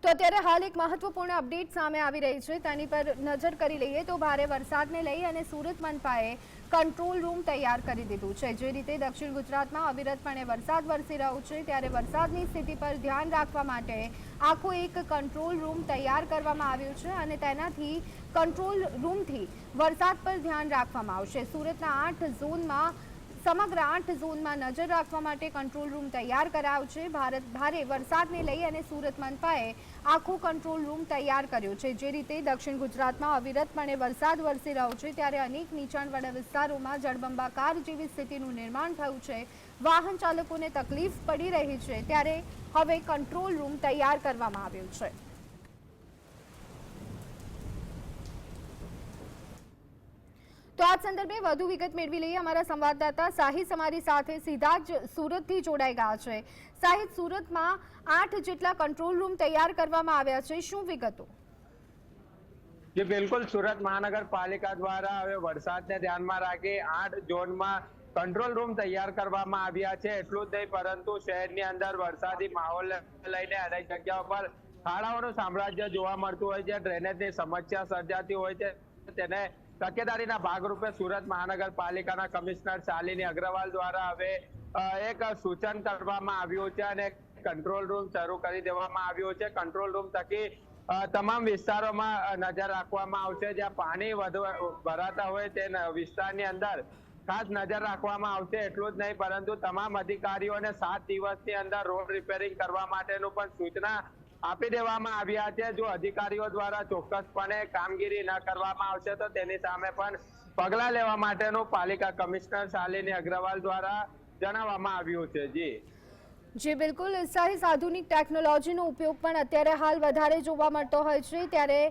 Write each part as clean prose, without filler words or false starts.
તો અત્યારે હાલ એક મહત્વપૂર્ણ અપડેટ સામે આવી રહી છે, તેની પર નજર કરી લઈએ તો ભારે વરસાદને લઈ અને સુરત મનપાએ કંટ્રોલ રૂમ તૈયાર કરી દીધું છે। જે રીતે દક્ષિણ ગુજરાતમાં અવિરતપણે વરસાદ વરસી રહ્યો છે, ત્યારે વરસાદની સ્થિતિ પર ધ્યાન રાખવા માટે આખો એક કંટ્રોલ રૂમ તૈયાર કરવામાં આવ્યું છે અને તેનાથી કંટ્રોલ રૂમથી વરસાદ પર ધ્યાન રાખવામાં આવશે। સુરતના 8 ઝોનમાં સમગ્ર 8 ઝોનમાં નજર રાખવા માટે કંટ્રોલ રૂમ તૈયાર કરાયો છે। ભારે વરસાદને લઈ અને સુરત મનપાએ આખો કંટ્રોલ રૂમ તૈયાર કર્યો છે। જે રીતે દક્ષિણ ગુજરાતમાં અવિરતપણે વરસાદ વરસી રહ્યો છે, ત્યારે અનેક નીચાણવાળા વિસ્તારોમાં જળબંબાકાર જેવી સ્થિતિનું નિર્માણ થયું છે। વાહન ચાલકોને તકલીફ પડી રહી છે, ત્યારે હવે કંટ્રોલ રૂમ તૈયાર કરવામાં આવ્યો છે। તો આ સંદર્ભે વધુ વિગત મેળવી લઈએ। અમારા સંવાદદાતા સાહિદ અમારી સાથે સીધા જ સુરતથી જોડાઈ ગયા છે। સાહિદ, સુરતમાં 8 જેટલા કંટ્રોલ રૂમ તૈયાર કરવામાં આવ્યા છે, શું વિગતો? જી બિલકુલ, સુરત મહાનગરપાલિકા દ્વારા હવે વરસાદને ધ્યાનમાં રાખી 8 ઝોનમાં કંટ્રોલ રૂમ તૈયાર કરવામાં આવ્યા છે। એટલું જ નહીં, પરંતુ શહેરની અંદર વરસાદી માહોલને લઈને અનેક જગ્યાઓ પર ખાડાઓનું સામ્રાજ્ય જોવા મળતું હોય છે, ડ્રેનેજની સમસ્યા સર્જાતી હોય છે। તેને તકેદારીના ભાગરૂપે સુરત મહાનગરપાલિકાના કમિશનર શાલિની અગ્રવાલ દ્વારા હવે એક સૂચન કરવામાં આવ્યું છે અને કંટ્રોલ રૂમ શરૂ કરી દેવામાં આવ્યો છે। કંટ્રોલ રૂમ થકી તમામ વિસ્તારોમાં નજર રાખવામાં આવશે। જ્યાં પાણી ભરાતા હોય તે વિસ્તારની અંદર ખાસ નજર રાખવામાં આવશે। એટલું જ નહીં, પરંતુ તમામ અધિકારીઓને 7 દિવસની અંદર રોડ રિપેરિંગ કરવા માટેનું પણ સૂચના આપી દેવામાં આવ્યા છે। જો અધિકારીઓ દ્વારા ચોક્કસપણે કામગીરી ન કરવામાં આવશે તો તેની સામે પણ પગલાં લેવા માટેનું પાલિકા કમિશનર શાલિની અગ્રવાલ દ્વારા જણાવવામાં આવ્યું છે। જી બિલકુલ, સાહિદ, આધુનિક ટેકનોલોજીનો ઉપયોગ પણ અત્યારે હાલ વધારે જોવા મળતો હોય છે, ત્યારે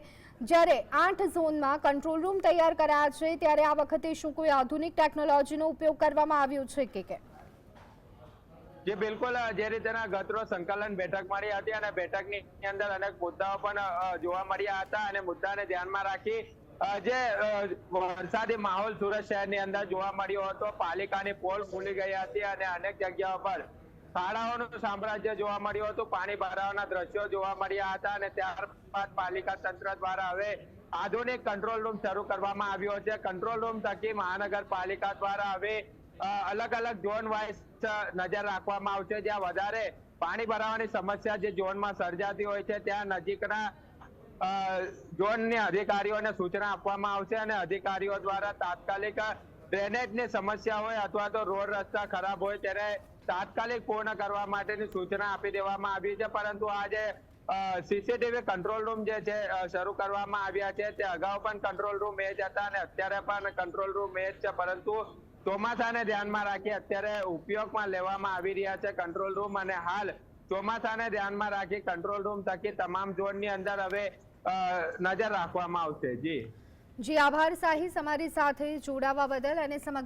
જ્યારે 8 ઝોનમાં કંટ્રોલ રૂમ તૈયાર કરાયા છે, ત્યારે આ વખતે શું કોઈ આધુનિક ટેકનોલોજીનો ઉપયોગ કરવામાં આવ્યો છે કે? જી બિલકુલ, જે રીતેના ગતરોજ સંકલન બેઠક મળી હતી અને બેઠકની અંદર અનેક મુદ્દાઓ પણ જોવા મળ્યા હતા અને મુદ્દાને ધ્યાનમાં રાખી જે વરસાદી માહોલ સુરત શહેરની અંદર જોવા મળ્યો હતો, પાલિકાની પોલ ખુલી ગઈ હતી અને અનેક જગ્યાઓ પર ખાડાઓનું સામ્રાજ્ય જોવા મળ્યું હતું, પાણી ભરાવાના દ્રશ્યો જોવા મળ્યા હતા અને ત્યારબાદ પાલિકા તંત્ર દ્વારા હવે આધુનિક કંટ્રોલ રૂમ શરૂ કરવામાં આવ્યો છે। કંટ્રોલ રૂમ થકી મહાનગરપાલિકા દ્વારા હવે અલગ અલગ ઝોન વાઇઝ નજર રાખવામાં આવશે। જ્યાં વધારે પાણી ભરાવાની સમસ્યા જે ઝોનમાં સર્જાતી હોય છે, ત્યાં નજીકના ઝોનની અધિકારીઓને સૂચના આપવામાં આવશે અને અધિકારીઓ દ્વારા તાત્કાલિક ડ્રેનેજની સમસ્યા હોય અથવા તો રોડ રસ્તા ખરાબ હોય તેને તાત્કાલિક પૂર્ણ કરવા માટેની સૂચના આપી દેવામાં આવી છે। પરંતુ આ જે સીસીટીવી કંટ્રોલ રૂમ જે છે શરૂ કરવામાં આવ્યા છે, તે અગાઉ પણ કંટ્રોલ રૂમ એ જ હતા અને અત્યારે પણ કંટ્રોલ રૂમ એ જ છે, પરંતુ ચોમાસાને ધ્યાનમાં રાખી અત્યારે ઉપયોગમાં લેવામાં આવી રહ્યા છે કંટ્રોલ રૂમ અને હાલ ચોમાસાને ધ્યાનમાં રાખી કંટ્રોલ રૂમ થકી તમામ ઝોનની અંદર હવે નજર રાખવામાં આવશે। જી આભાર સાહિદ, અમારી સાથે જોડાવા બદલ અને સમગ્ર